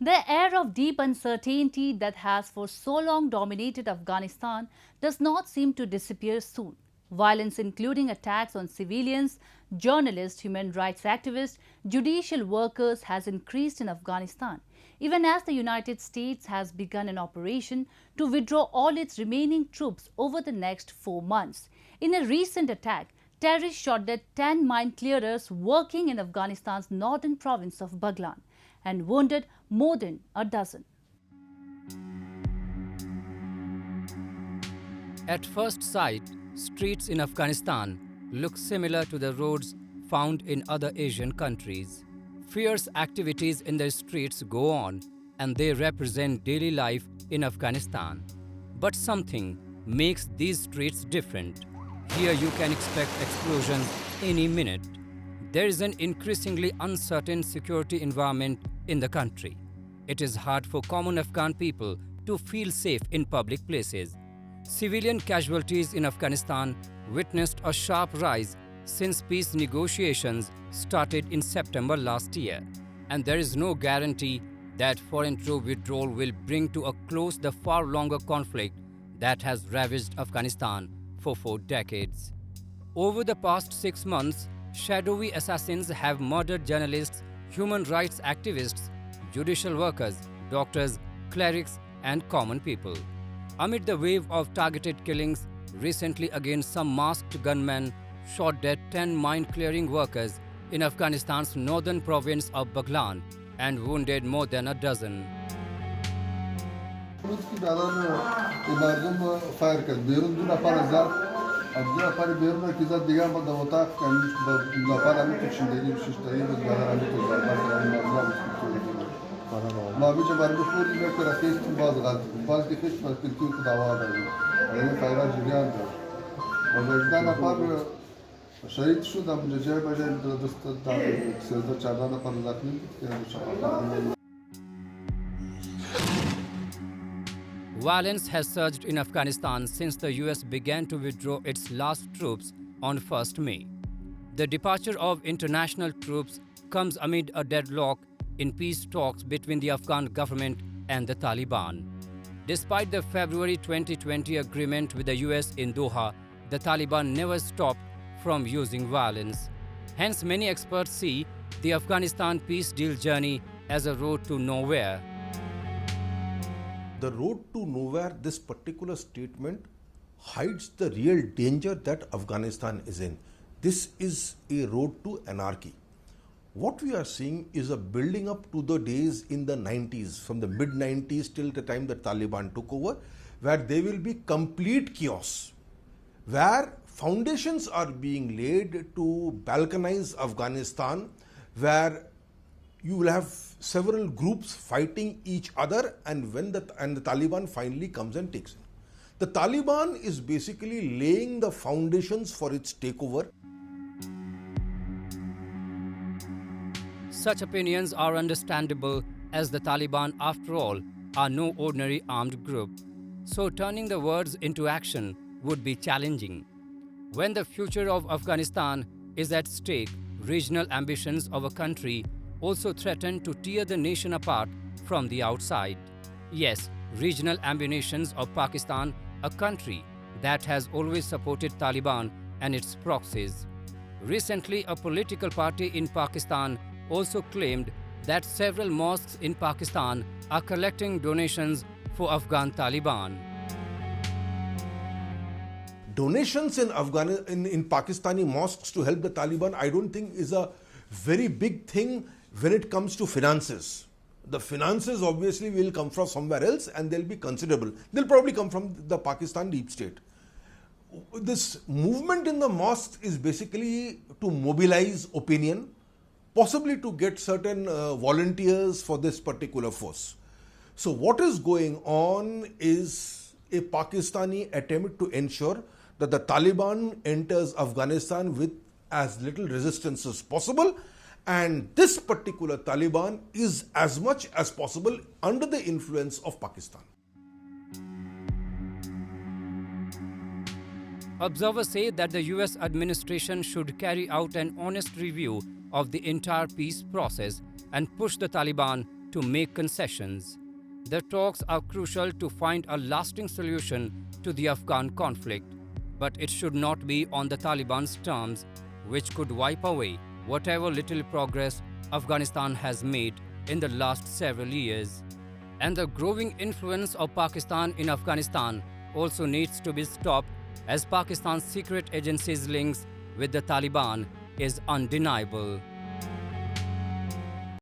The air of deep uncertainty that has for so long dominated Afghanistan does not seem to disappear soon. Violence, including attacks on civilians, journalists, human rights activists, judicial workers, has increased in Afghanistan, even as the United States has begun an operation to withdraw all its remaining troops over the next 4 months. In a recent attack, terrorists shot dead 10 mine clearers working in Afghanistan's northern province of Baghlan and wounded more than a dozen. At first sight, streets in Afghanistan look similar to the roads found in other Asian countries. Fierce activities in the streets go on, and they represent daily life in Afghanistan. But something makes these streets different. Here you can expect explosions any minute. There is an increasingly uncertain security environment in the country. It is hard for common Afghan people to feel safe in public places. Civilian casualties in Afghanistan witnessed a sharp rise since peace negotiations started in September last year, and there is no guarantee that foreign troop withdrawal will bring to a close the far longer conflict that has ravaged Afghanistan for 4 decades. Over the past 6 months, shadowy assassins have murdered journalists, human rights activists, judicial workers, doctors, clerics, and common people. Amid the wave of targeted killings, recently again some masked gunmen shot dead 10 mine-clearing workers in Afghanistan's northern province of Baghlan and wounded more than a dozen. ما بيجي برضه فوري ناكل رخيص باز غلط باز دي خش بس كنتو كدوا ده يعني فايرا جريان ده وده نفر شهيد شو ده من جاي بجي دست ده سيدا چادا نفر زخمی يعني شفاعت. Violence has surged in Afghanistan since the US began to withdraw its last troops on 1st May. The departure of international troops comes amid a deadlock in peace talks between the Afghan government and the Taliban. Despite the February 2020 agreement with the US in Doha, the Taliban never stopped from using violence. Hence, many experts see the Afghanistan peace deal journey as a road to nowhere. The road to nowhere, this particular statement hides the real danger that Afghanistan is in. This is a road to anarchy. What we are seeing is a building up to the days in the 90s, from the mid-90s till the time the Taliban took over, where there will be complete chaos, where foundations are being laid to balkanize Afghanistan, where you will have several groups fighting each other, and when the Taliban finally comes and takes it. The Taliban is basically laying the foundations for its takeover. Such opinions are understandable, as the Taliban, after all, are no ordinary armed group. So turning the words into action would be challenging. When the future of Afghanistan is at stake, regional ambitions of a country also threaten to tear the nation apart from the outside. Yes, regional ambitions of Pakistan, a country that has always supported Taliban and its proxies. Recently, a political party in Pakistan also claimed that several mosques in Pakistan are collecting donations for Afghan Taliban. Donations in Pakistani mosques to help the Taliban, I don't think is a very big thing when it comes to finances. The finances obviously will come from somewhere else, and they'll be considerable. They'll probably come from the Pakistan deep state. This movement in the mosques is basically to mobilize opinion, possibly to get certain volunteers for this particular force. So what is going on is a Pakistani attempt to ensure that the Taliban enters Afghanistan with as little resistance as possible, and this particular Taliban is as much as possible under the influence of Pakistan. Observers say that the US administration should carry out an honest review of the entire peace process and push the Taliban to make concessions. The talks are crucial to find a lasting solution to the Afghan conflict, but it should not be on the Taliban's terms, which could wipe away whatever little progress Afghanistan has made in the last several years. And the growing influence of Pakistan in Afghanistan also needs to be stopped, as Pakistan's secret agency's links with the Taliban is undeniable.